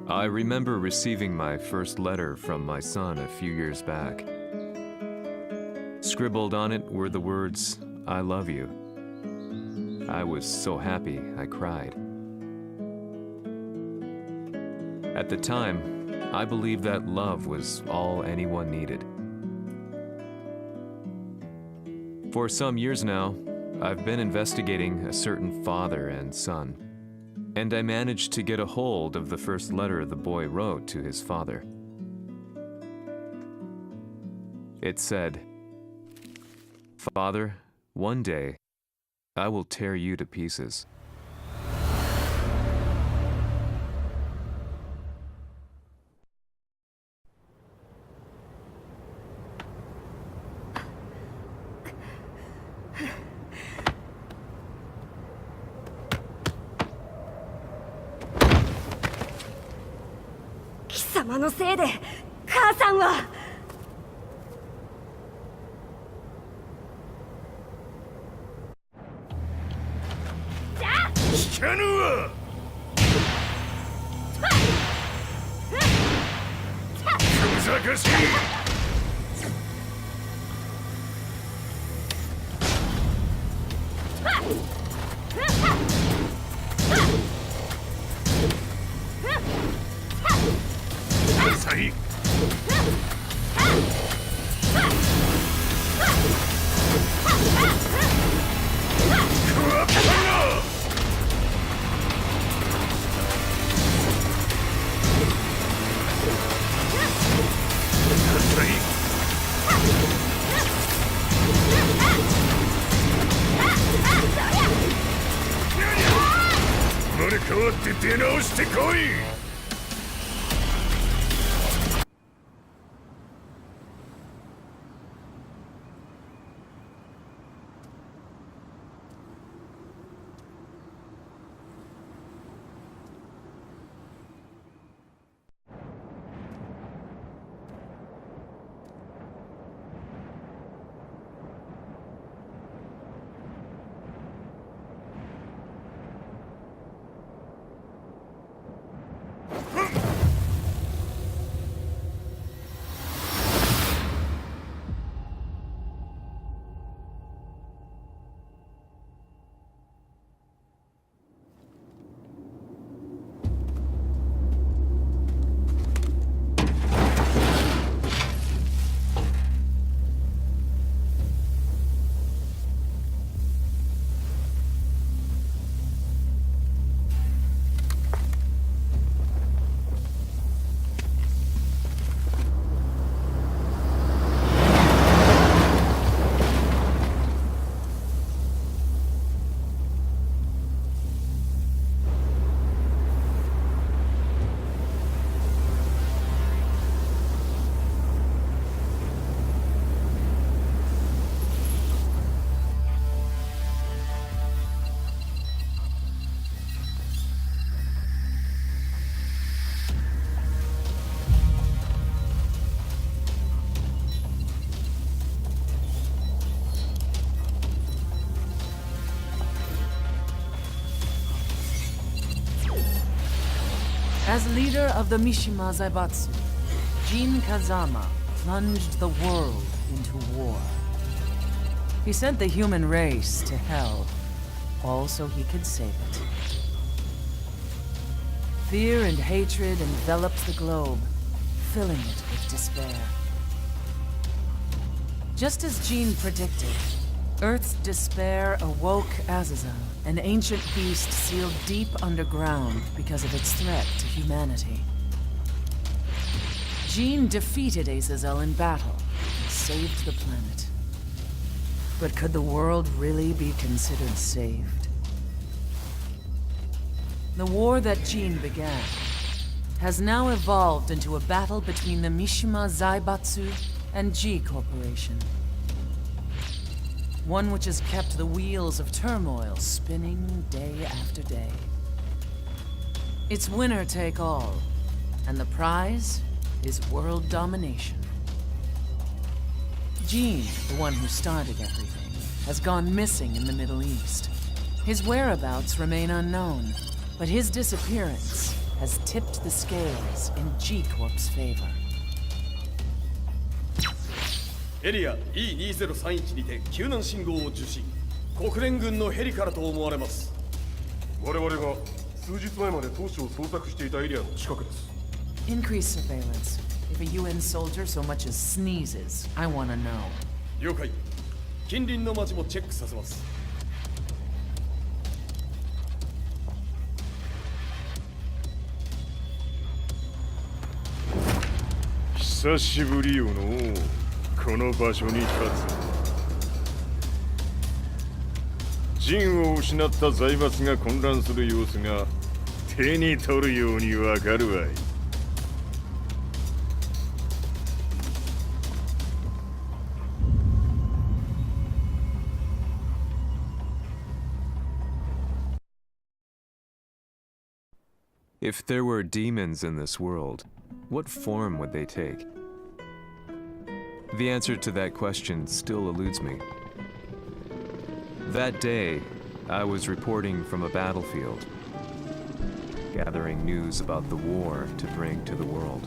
I remember receiving my first letter from my son a few years back. Scribbled on it were the words, "I love you." I was so happy I cried. At the time, I believed that love was all anyone needed. For some years now, I've been investigating a certain father and son, and I managed to get a hold of the first letter the boy wrote to his father. It said, "Father, one day, I will tear you to pieces."貴様のせいで母さんは。聞かぬわ。ふざかしい。はい。生まれ変わって出直してこい。As leader of the Mishima Zaibatsu, Jin Kazama plunged the world into war. He sent the human race to hell, all so he could save it. Fear and hatred enveloped the globe, filling it with despair. Just as Jin predicted, Earth's despair awoke Azazel, an ancient beast sealed deep underground because of its threat to humanity. Jin defeated Azazel in battle and saved the planet. But could the world really be considered saved? The war that Jin began has now evolved into a battle between the Mishima Zaibatsu and G Corporation. One which has kept the wheels of turmoil spinning day after day. It's winner take all, and the prize is world domination. Jin, the one who started everything, has gone missing in the Middle East. His whereabouts remain unknown, but his disappearance has tipped the scales in G-Corp's favor. エリア E2031 にて救難信号を受信。国連軍のヘリからと思われます。我々が数日前まで当初を捜索していたエリアの近くです。 Increase surveillance. If a UN soldier so much as sneezes, I want to know. 了解。近隣の町もチェックさせます。久しぶりよのこの場所に立つ。陣を失った財閥が混乱する様子が手に取るようにわかるわい。If there were demons in this world, what form would they take? The answer to that question still eludes me. That day, I was reporting from a battlefield, gathering news about the war to bring to the world.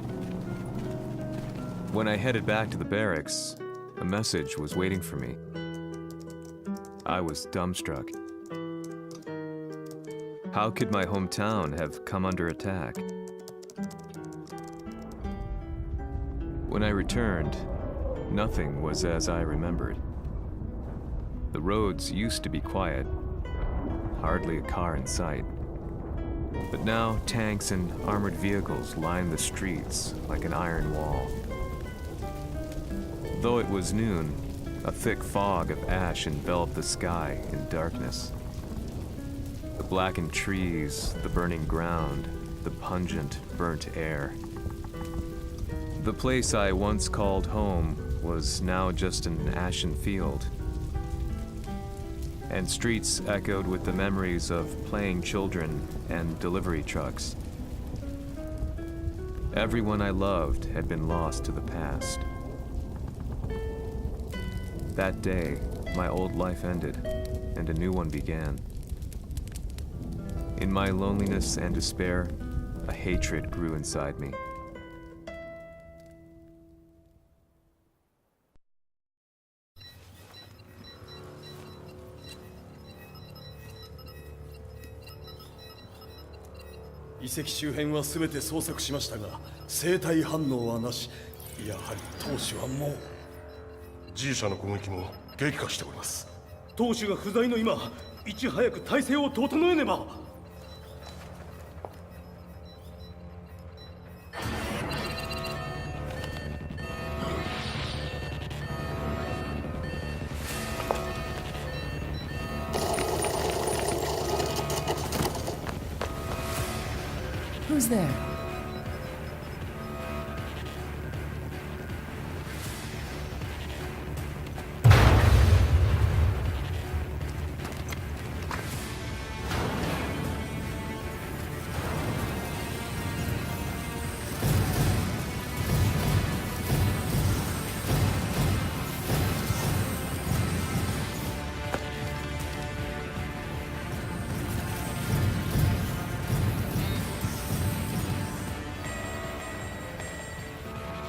When I headed back to the barracks, a message was waiting for me. I was dumbstruck. How could my hometown have come under attack? When I returned, nothing was as I remembered. The roads used to be quiet, hardly a car in sight. But now tanks and armored vehicles line the streets like an iron wall. Though it was noon, a thick fog of ash enveloped the sky in darkness. The blackened trees, the burning ground, the pungent, burnt air. The place I once called home was now just an ashen field, and streets echoed with the memories of playing children and delivery trucks. Everyone I loved had been lost to the past. That day, my old life ended, and a new one began. In my loneliness and despair, a hatred grew inside me.「遺跡周辺は全て捜索しましたが生体反応はなし。やはり当主はもう G 社の攻撃も激化しております。当主が不在の今いち早く体制を整えねば。 Who's there?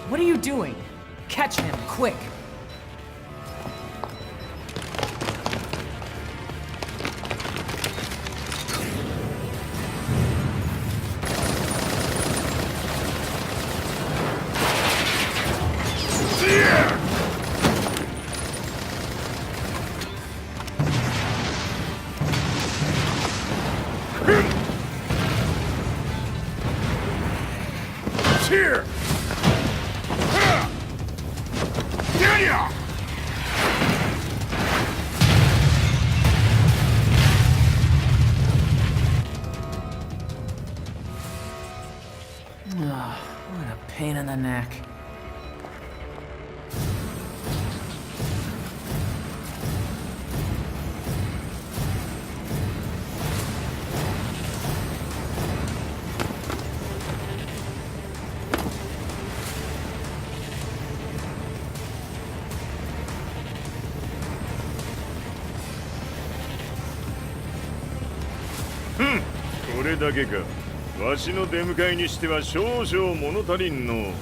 What are you doing? Catch him, quick! Here! What a pain in the neck. Hmm. これだけか。わしの出迎えにしては少々物足りんの。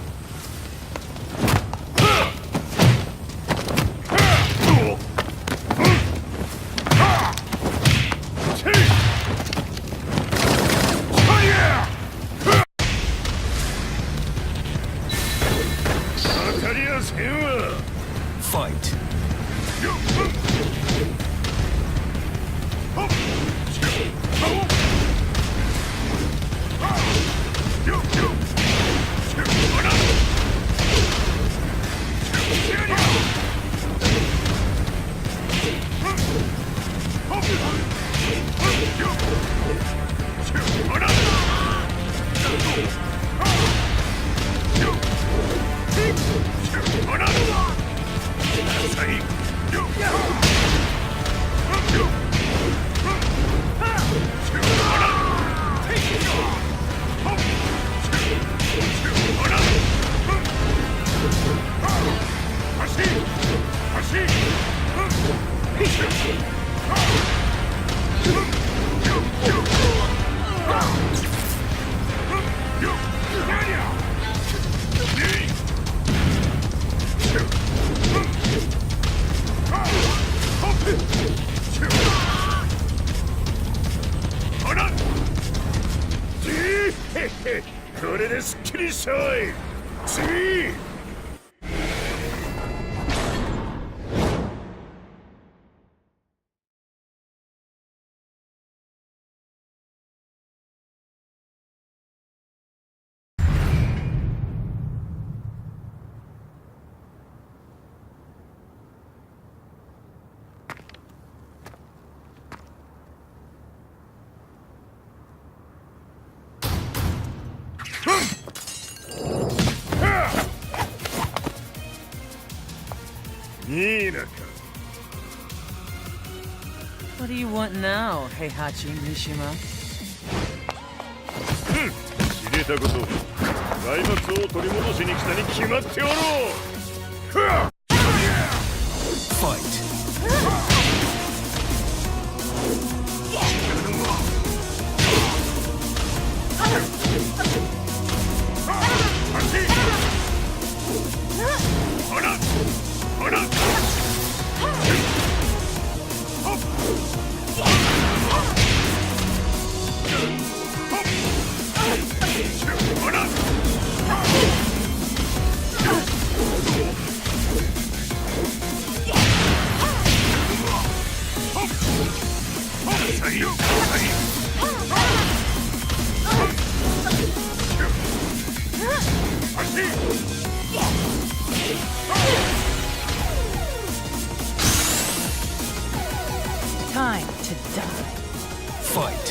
これですっきりしたわい。次。What do you want now, Heihachi Mishima? 知れたこと。財閥を取り戻しに来たに決まっておろう。Fight. Time to die. Fight.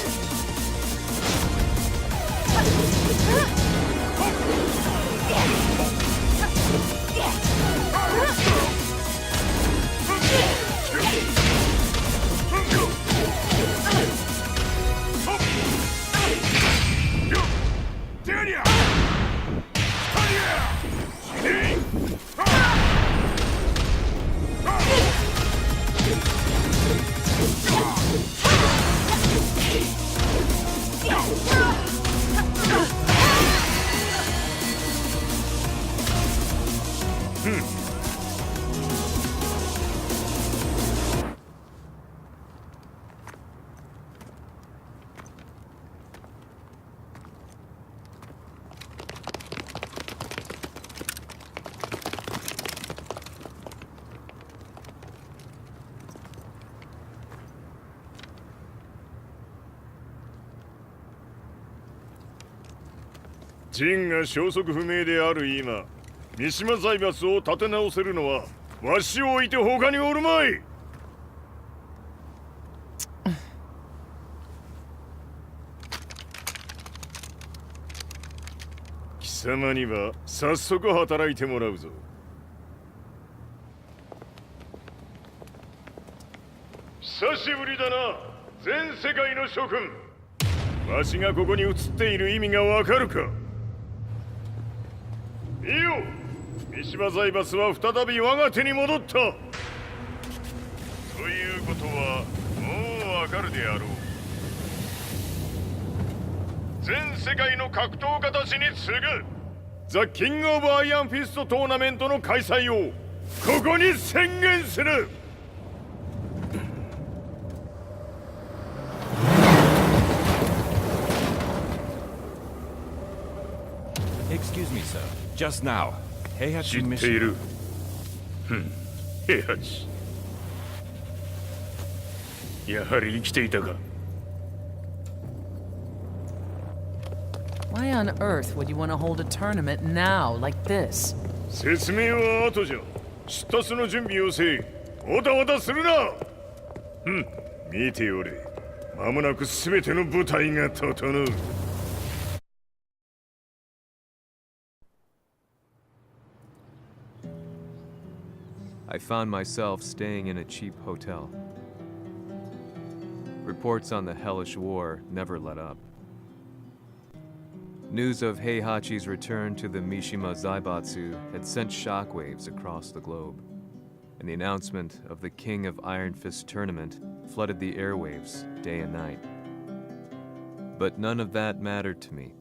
陣が消息不明である今、三島財閥を立て直せるのはわしを置いて他におるまい。貴様には早速働いてもらうぞ。久しぶりだな、全世界の諸君。わしがここに映っている意味がわかるか。いいよ、三島財閥は再び我が手に戻った。ということはもうわかるであろう。全世界の格闘家たちに次ぐザ・キング・オブ・アイアンフィストトーナメントの開催をここに宣言する。Excuse me, sir. Just now, 知 Heihachi っている。平八。やはり生きていたか。Why on earth would you want to hold a tournament now, like this? 説明は後じゃ。出立の準備をせい。おたわたするな。見ておれ。間もなく全ての部隊が整う。I found myself staying in a cheap hotel. Reports on the hellish war never let up. News of Heihachi's return to the Mishima Zaibatsu had sent shockwaves across the globe, and the announcement of the King of Iron Fist tournament flooded the airwaves day and night. But none of that mattered to me.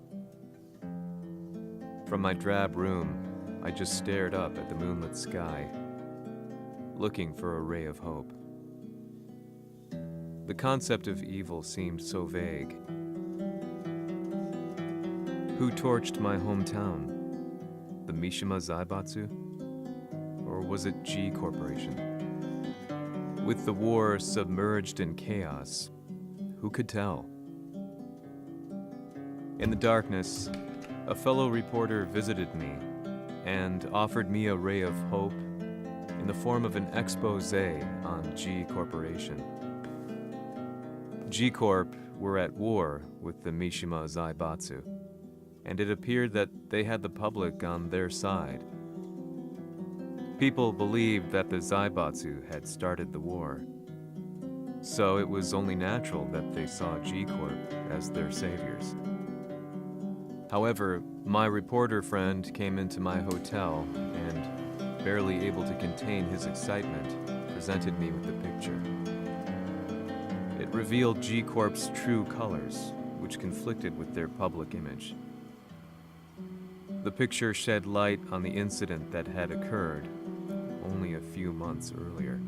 From my drab room, I just stared up at the moonlit sky, looking for a ray of hope. The concept of evil seemed so vague. Who torched my hometown? The Mishima Zaibatsu? Or was it G Corporation? With the war submerged in chaos, who could tell? In the darkness, a fellow reporter visited me and offered me a ray of hope in the form of an expose on G Corporation. G Corp were at war with the Mishima Zaibatsu, and it appeared that they had the public on their side. People believed that the Zaibatsu had started the war, so it was only natural that they saw G Corp as their saviors. However, my reporter friend came into my hotel and, barely able to contain his excitement, presented me with the picture. It revealed G Corp's true colors, which conflicted with their public image. The picture shed light on the incident that had occurred only a few months earlier.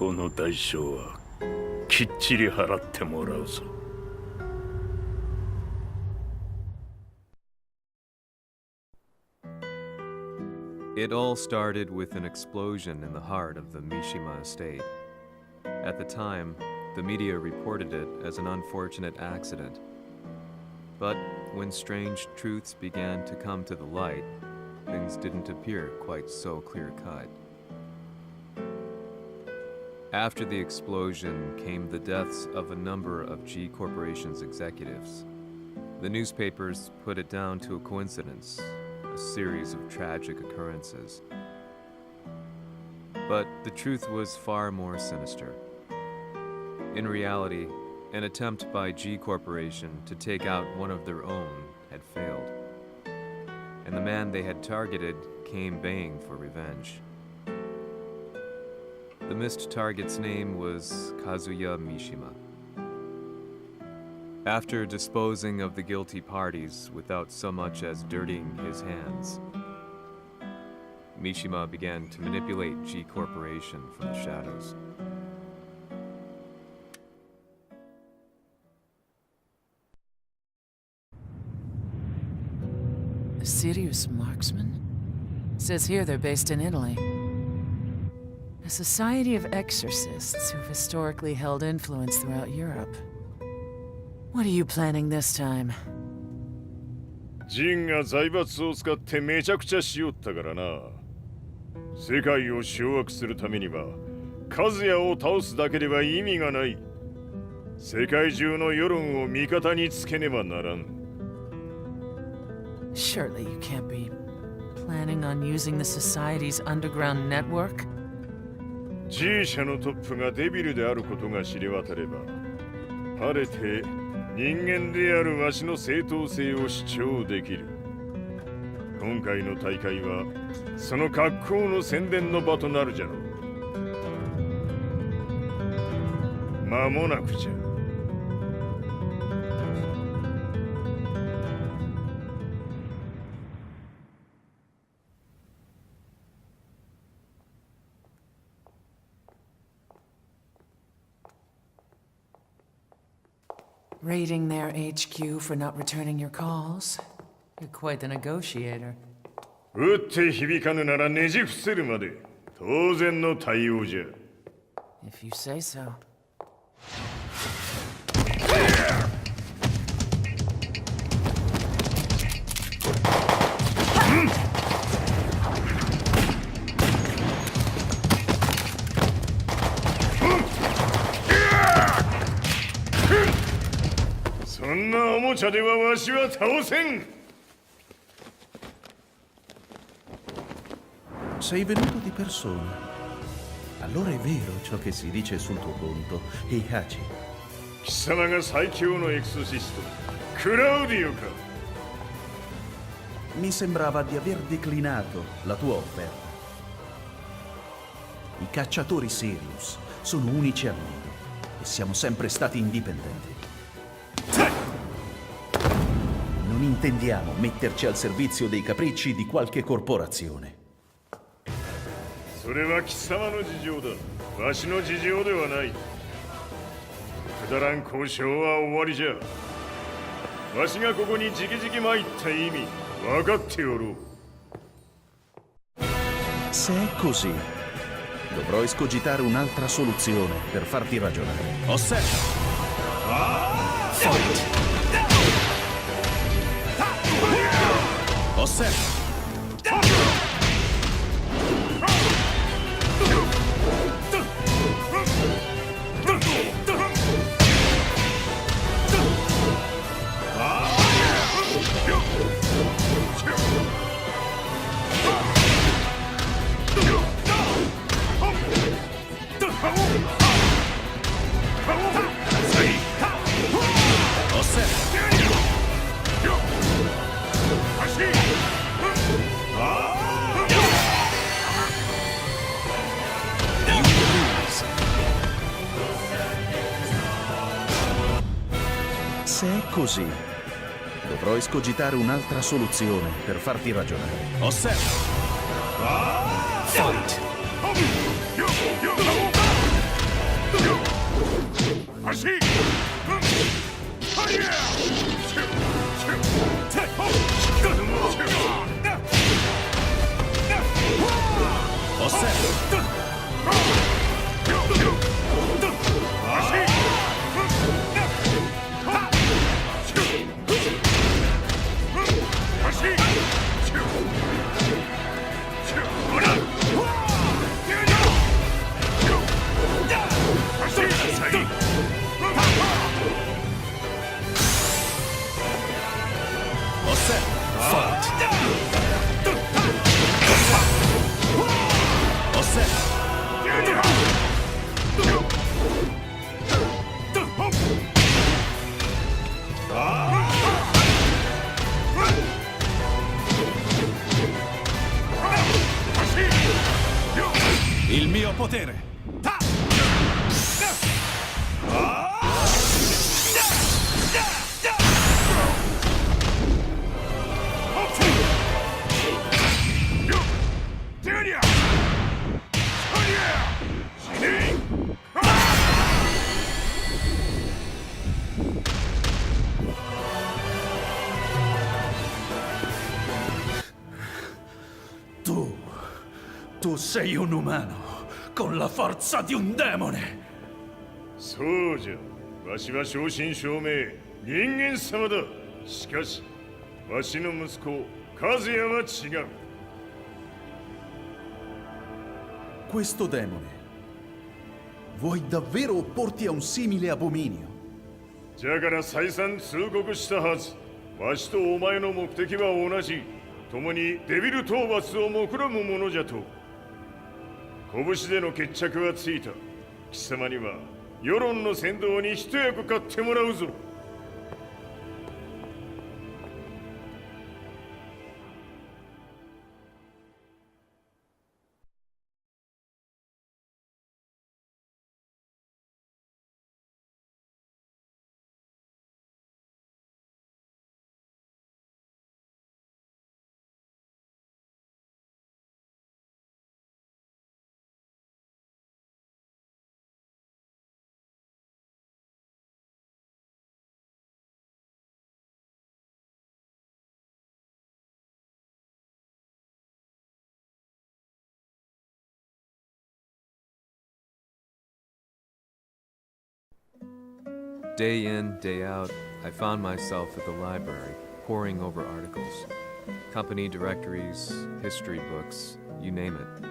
この代償はきっちり払ってもらうぞ。It all started with an explosion in the heart of the Mishima estate. At the time, the media reported it as an unfortunate accident. But when strange truths began to come to the light, things didn't appear quite so clear-cut. After the explosion came the deaths of a number of G Corporation's executives. The newspapers put it down to a coincidence, a series of tragic occurrences. But the truth was far more sinister. In reality, an attempt by G Corporation to take out one of their own had failed. And the man they had targeted came baying for revenge. The missed target's name was Kazuya Mishima. After disposing of the guilty parties without so much as dirtying his hands, Mishima began to manipulate G Corporation from the shadows. A serious marksman? Says here they're based in Italy. A society of exorcists who've historically held influence throughout Europe. What are you planning this time? ジンが財閥を使ってめちゃくちゃしよったからな。世界を掌握するためには、カズヤを倒すだけでは意味がない。世界中の世論を味方につけねばならん。Surely you can't be planning on using the society's underground network? G 社のトップがデビルであることが知れ渡れば、晴れて人間であるわしの正当性を主張できる。今回の大会はその格好の宣伝の場となるじゃろう。間もなくじゃ。Raiding their HQ for not returning your calls? You're quite the negotiator. 撃って響かぬならねじ伏せるまで当然の対応じゃ。If you say so. の茶ではわしは倒せん。 Sei venuto di persona. Allora è vero ciò che si dice sul tuo conto, Heihachi. 貴様が最強のエクソシスト、クラウディオか。 Mi sembrava di aver declinato la tua offerta. I cacciatori Sirius sono unici al mondo e siamo sempre stati indipendenti. Non intendiamo metterci al servizio dei capricci di qualche corporazione. それは貴様の事情だ。わしの事情ではない。くだらん交渉は終わりじゃ。わしがここに直々参った意味分かっておろう。 Se è così, dovrò escogitare un'altra soluzione per farti ragionare. Osserva! Osserva! Se è così, dovrò escogitare un'altra soluzione per farti ragionare. Osserva! Il mio potere! Tu sei un umano con la forza di un demone. そうじゃ。わしは正真正銘人間様だ。しかしわしの息子和也は違う。 Questo demone, vuoi davvero opporti a un simile abominio? じゃから再三通告したはず。わしとお前の目的は同じ。共にデビル討伐を目論むものじゃと。拳での決着はついた。貴様には世論の先導に一役買ってもらうぞ。Day in, day out, I found myself at the library, poring over articles. Company directories, history books, you name it.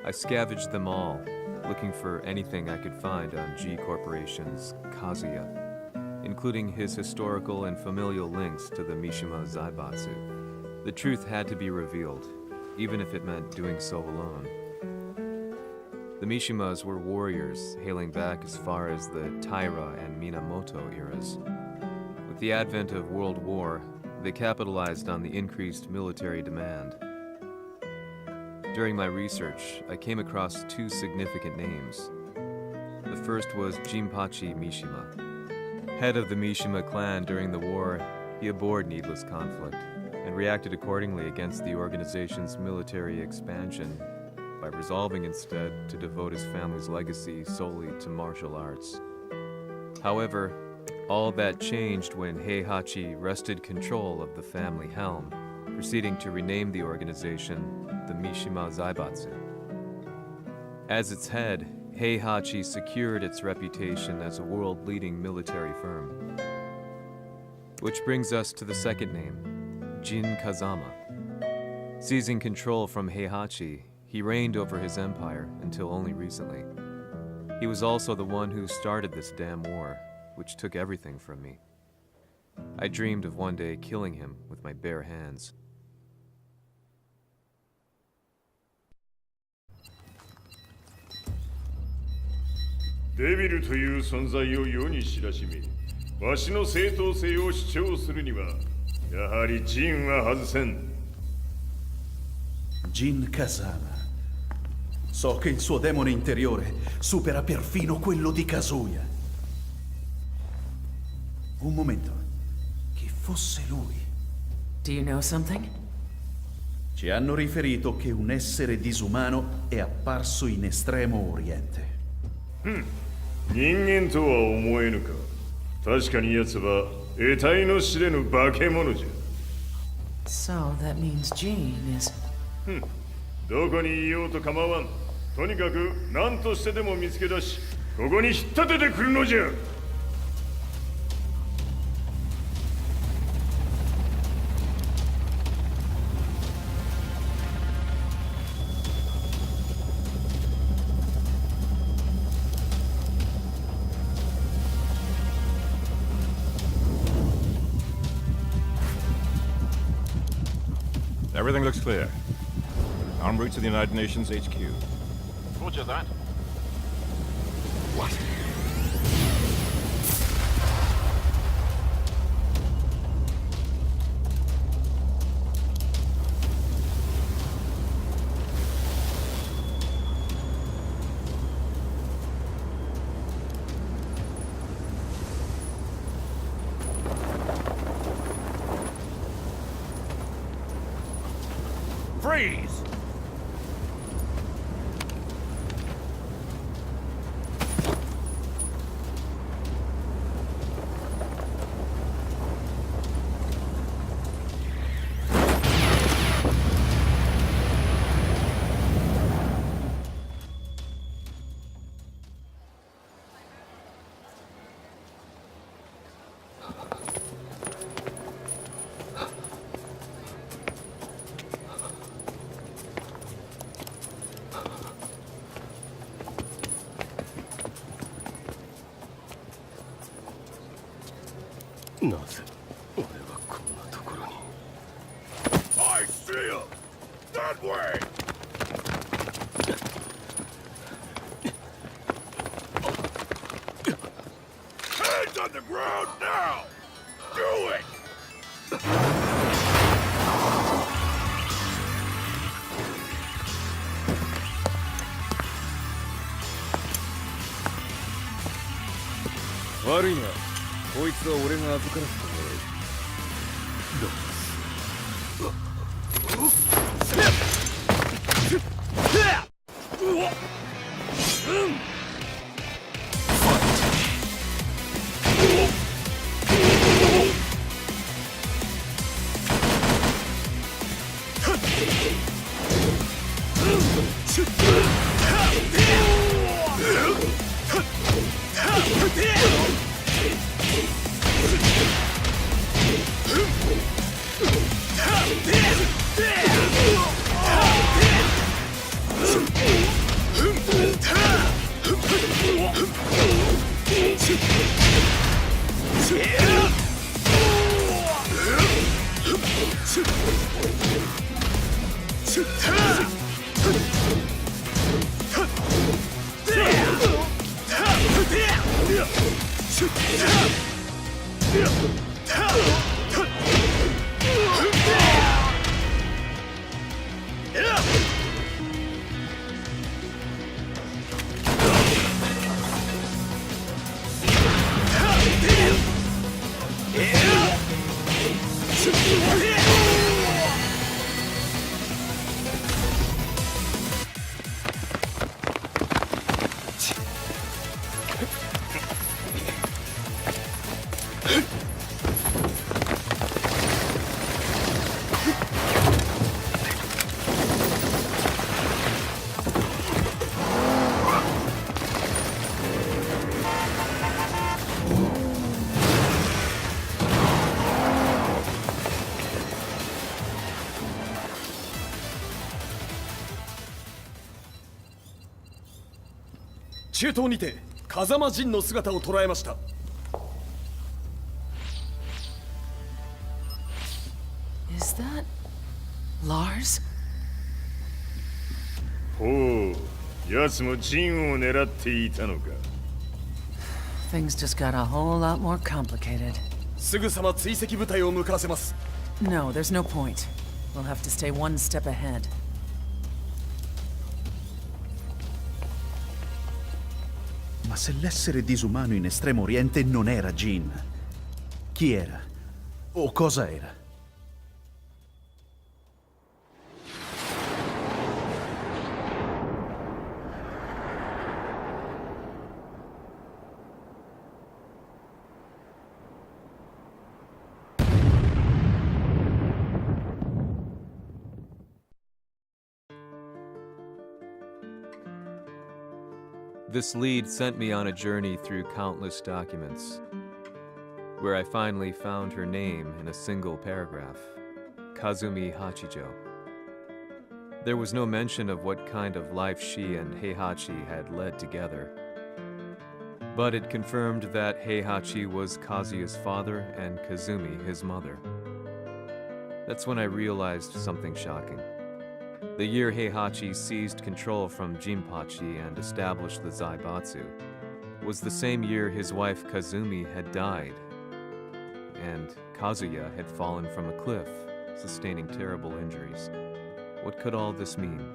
I scavenged them all, looking for anything I could find on G Corporation's Kazuya. including his historical and familial links to the Mishima Zaibatsu. The truth had to be revealed, even if it meant doing so alone. The Mishimas were warriors hailing back as far as the Taira and Minamoto eras. With the advent of World War, they capitalized on the increased military demand. During my research, I came across two significant names. The first was Jinpachi Mishima. Head of the Mishima clan during the war, he abhorred needless conflict and reacted accordingly against the organization's military expansion by resolving instead to devote his family's legacy solely to martial arts. However, all that changed when Heihachi wrested control of the family helm, proceeding to rename the organization the Mishima Zaibatsu. As its head, Heihachi secured its reputation as a world-leading military firm. Which brings us to the second name, Jin Kazama. Seizing control from Heihachi, he reigned over his empire until only recently. He was also the one who started this damn war, which took everything from me. I dreamed of one day killing him with my bare hands. Devil という存在を世に知らしめ、わしの正当性を主張するには、やはりジンは外せん。Jin Kazama. So che il suo demone interiore supera perfino quello di Kazuya. Un momento. Chi fosse lui? Do you know something? Ci hanno riferito che un essere disumano è apparso in Estremo Oriente. 人間とは思えぬか。確かに奴は得体の知れぬ化け物じゃ。So that means Jean is... どこにいようと構わん。とにかく何としてでも見つけ出し、ここに引っ立ててくるのじゃ。Everything looks clear. En route to the United Nations HQ. Roger that. What? Freeze! I see him! That way! Hands on the ground now! Do it! Worry not. こいつは俺が預からせてもらう。中東にて風間陣の姿を捉えました。Is that Lars? ほう、奴も陣を狙っていたのか。Things just got a whole lot more complicated. すぐさま追跡部隊を向かわせます。No, there's no point. We'll have to stay one step ahead. Ma se l'essere disumano in Estremo Oriente non era Jin, chi era? O cosa era? This lead sent me on a journey through countless documents, where I finally found her name in a single paragraph, Kazumi Hachijo. There was no mention of what kind of life she and Heihachi had led together, but it confirmed that Heihachi was Kazuya's father and Kazumi his mother. That's when I realized something shocking. The year Heihachi seized control from Jinpachi and established the Zaibatsu was the same year his wife Kazumi had died, and Kazuya had fallen from a cliff, sustaining terrible injuries. What could all this mean?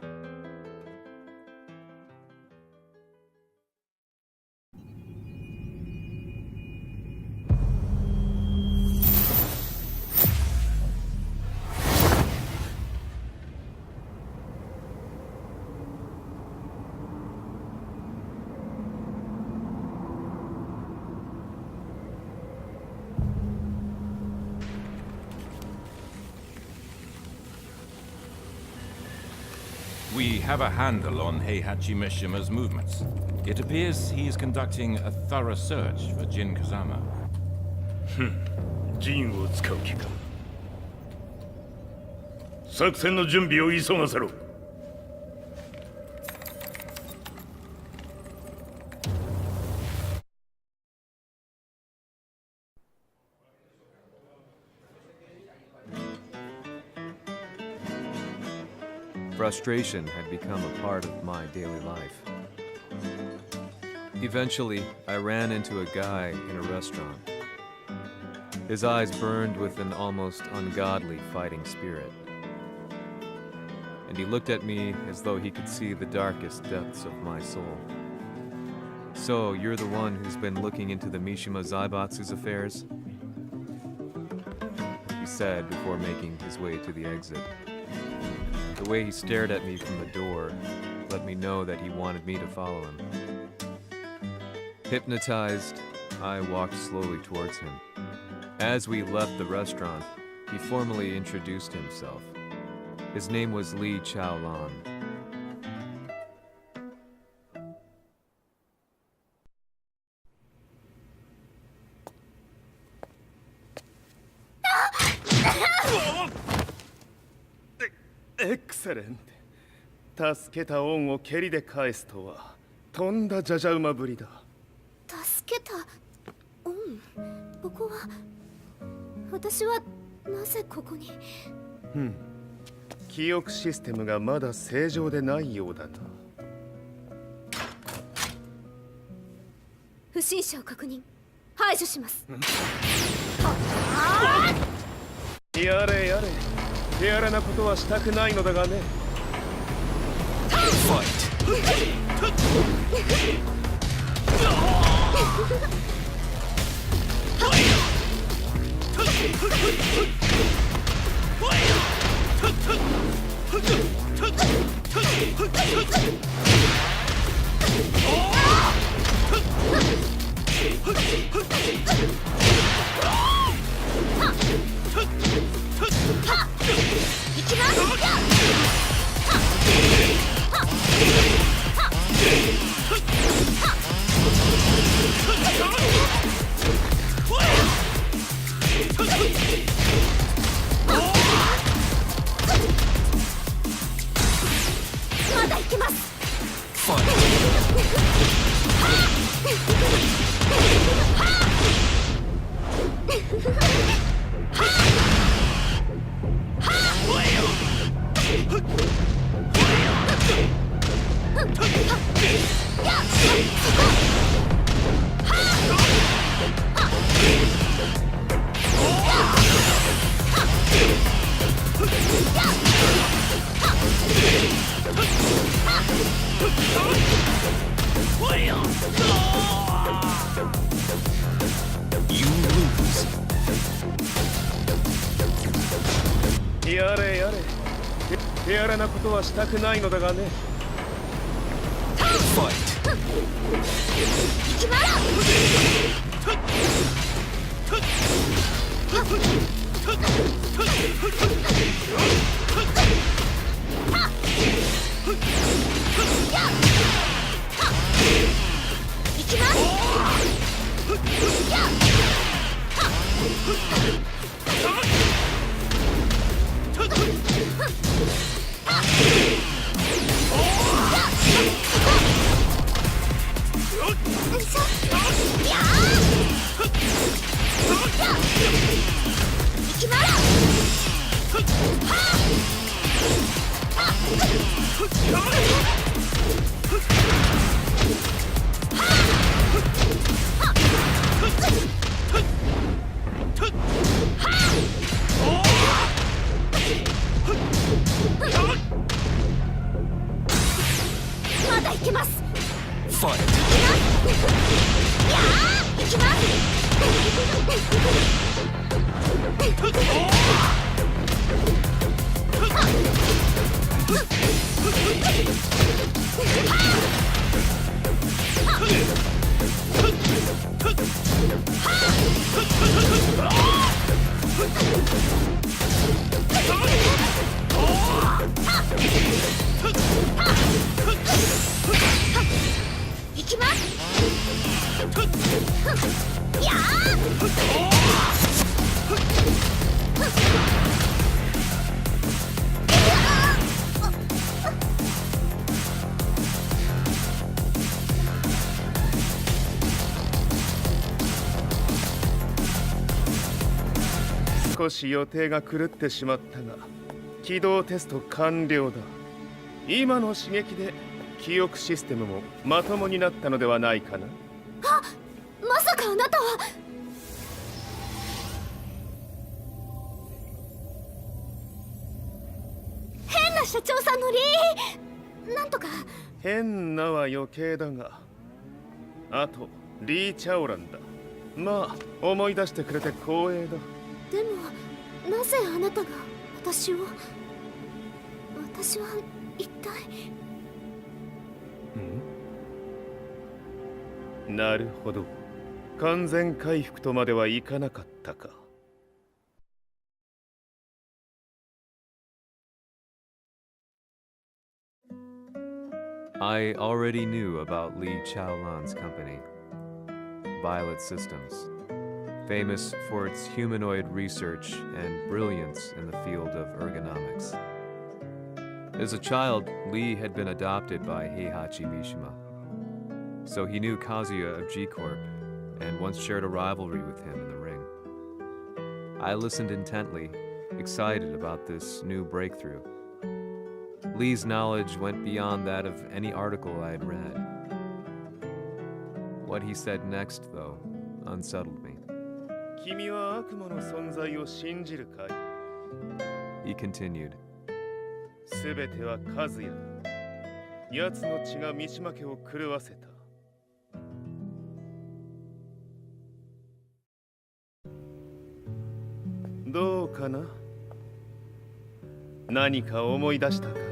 We have a handle on Heihachi Mishima's movements. It appears he is conducting a thorough search for Jin Kazama. 陣を使う気か。作戦の準備を急がせろ。Frustration had become a part of my daily life. Eventually, I ran into a guy in a restaurant. His eyes burned with an almost ungodly fighting spirit. And he looked at me as though he could see the darkest depths of my soul. So, you're the one who's been looking into the Mishima Zaibatsu's affairs? He said before making his way to the exit. The way he stared at me from the door let me know that he wanted me to follow him. Hypnotized, I walked slowly towards him. As we left the restaurant, he formally introduced himself. His name was Li Chaolan. Excellent. 助けた恩を蹴りで返すとはとんだじゃじゃ馬ぶりだ。助けた恩。ここは私はなぜここに。記憶システムがまだ正常でないようだな。不審者を確認。排除します。やれやれ、手荒なことはしたくないのだがね。まだ行きます。やれやれ、手荒なことはしたくないのだがね。まだ行けます。少し予定が狂ってしまったが、起動テスト完了だ。今の刺激で記憶システムもまともになったのではないかな。あ、まさかあなたは。変な社長さんのなんとか。変なは余計だが、あとリー・チャオランだ。まあ思い出してくれて光栄だ。でもなぜあなたが私は一体。なるほど、完全回復とまではいかなかったか。I already knew about Li Chaolan's company, Violet Systems, famous for its humanoid research and brilliance in the field of ergonomics. As a child, Li had been adopted by Heihachi Mishima, so he knew Kazuya of G-Corp and once shared a rivalry with him in the ring. I listened intently, excited about this new breakthrough. Lee's knowledge went beyond that of any article I had read. What he said next, though, unsettled me. 君は悪魔の存在を信じるかい? He continued. すべては数やだ。奴の血が三島家を狂わせた。どうかな? 何か思い出したかい?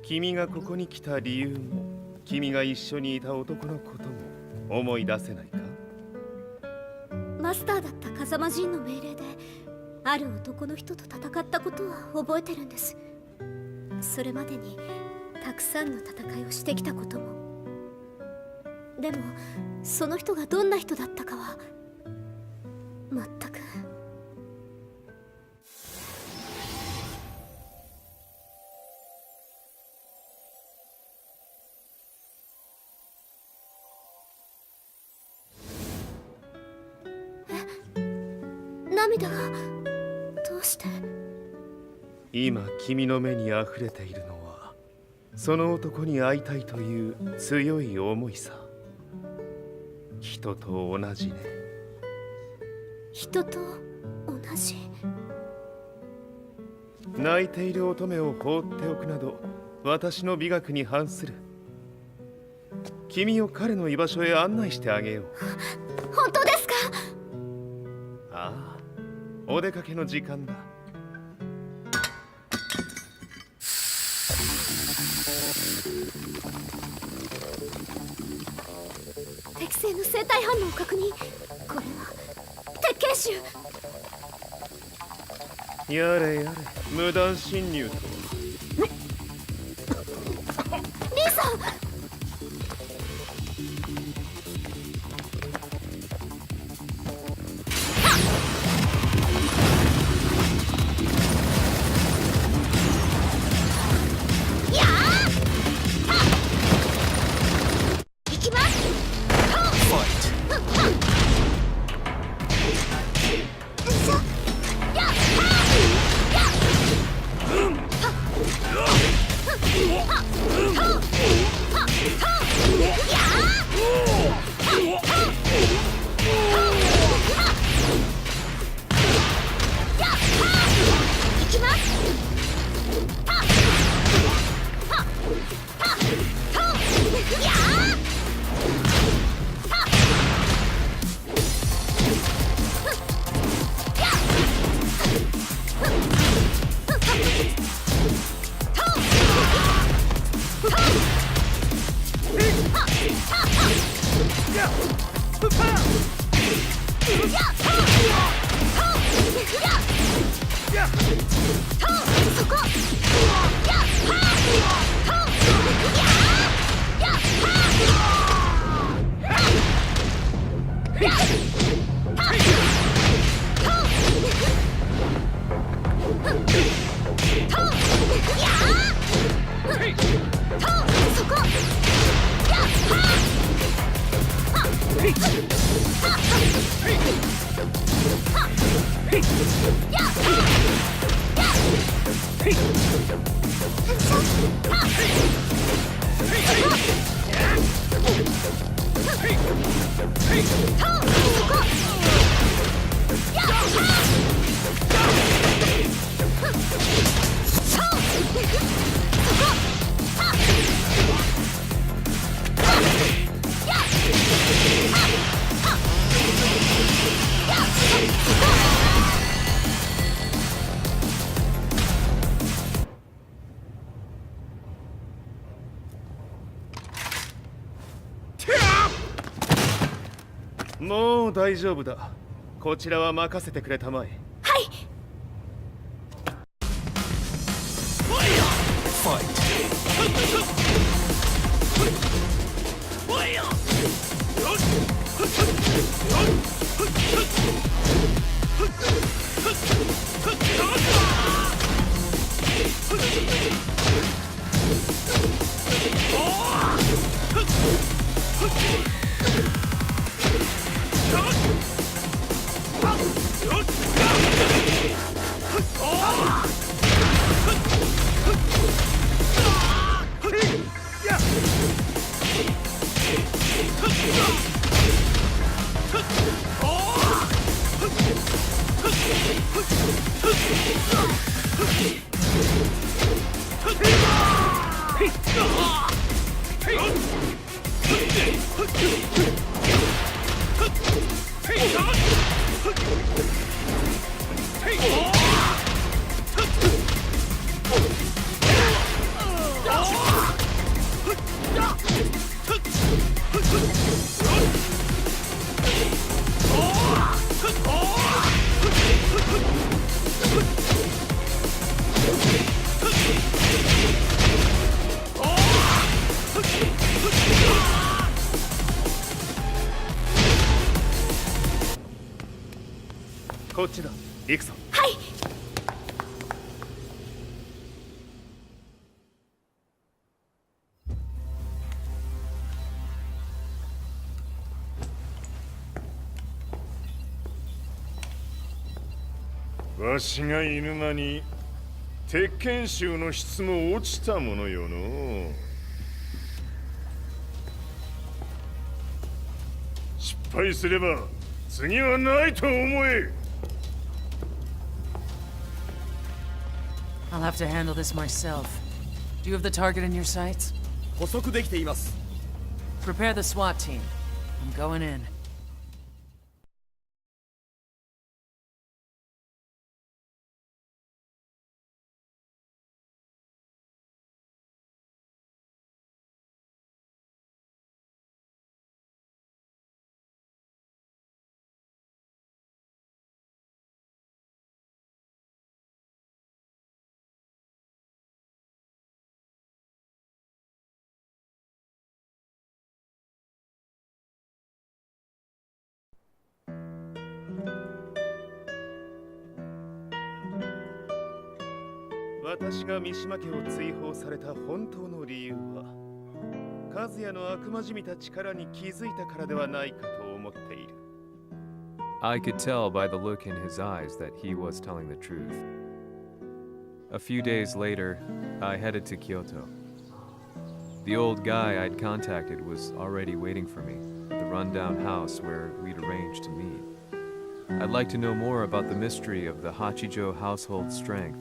君がここに来た理由も、君が一緒にいた男のことも思い出せないか? マスターだった風間陣の命令である男の人と戦ったことは覚えてるんです。それまでにたくさんの戦いをしてきたことも。でもその人がどんな人だったかは全く。涙がどうして？今君の目に溢れているのはその男に会いたいという強い思いさ。人と同じね。人と同じ？泣いている乙女を放っておくなど私の美学に反する。君を彼の居場所へ案内してあげよう。本当ですか？ああ、お出かけの時間だ。適正の生体反応を確認。これは鉄拳臭。やれやれ、無断侵入と。リーさん。もう大丈夫だ。こちらは任せてくれたまえ。はい。こっちだ。行くぞ。はい。わしが犬間に鉄拳衆の質も落ちたものよの。失敗すれば次はないと思え。I'll have to handle this myself. Do you have the target in your sights? 捕捉できています。 Prepare the SWAT team. I'm going in. "私が三島家を追放された本当の理由は、和也の悪魔じみた力に気づいたからではないかと思っている。I could tell by the look in his eyes that he was telling the truth. A few days later, I headed to Kyoto. The old guy I'd contacted was already waiting for me at the rundown house where we'd arranged to meet. I'd like to know more about the mystery of the Hachijo household strength.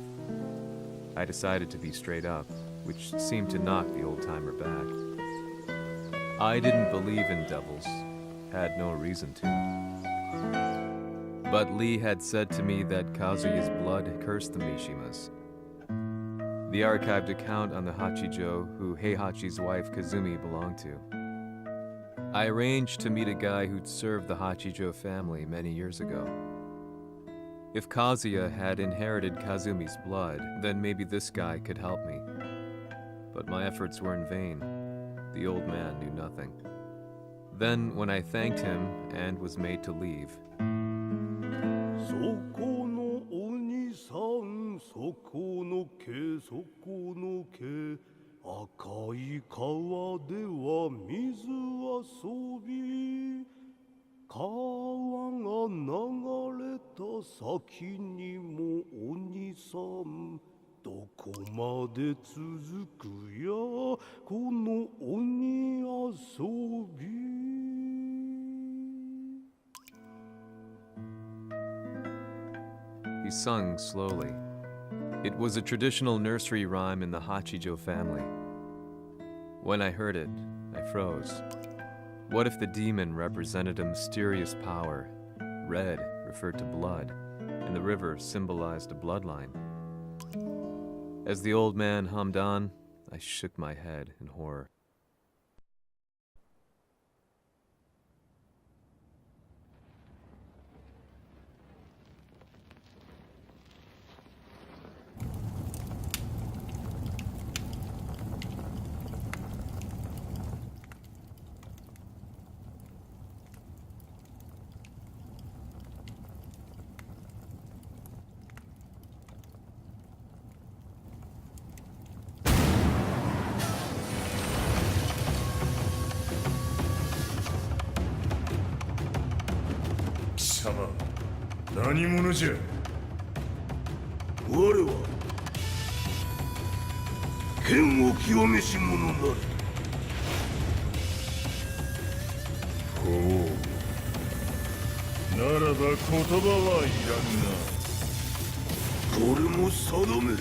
I decided to be straight up, which seemed to knock the old-timer back. I didn't believe in devils, had no reason to. But Lee had said to me that Kazuya's blood cursed the Mishimas. The archived account on the Hachijo who Heihachi's wife Kazumi belonged to. I arranged to meet a guy who'd served the Hachijo family many years ago. If Kazuya had inherited Kazumi's blood, then maybe this guy could help me. But my efforts were in vain. The old man knew nothing. Then, when I thanked him and was made to leave, そこのお兄さん、そこの毛、そこの毛、赤い川では水遊び、川が流れた先にもお兄さん、どこまで続くやこの鬼遊び。he sung slowly. It was a traditional nursery rhyme in the Hachijo family. When I heard it, I froze. What if the demon represented a mysterious power? Red referred to blood, and the river symbolized a bloodline. As the old man hummed on, I shook my head in horror. 何者じゃ。我は剣を極めし者なり。ほう。ならば言葉はいらんな。これも定め。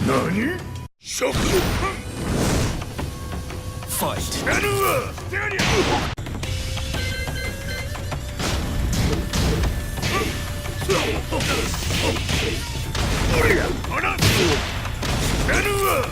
何？食の Fight. やるわ！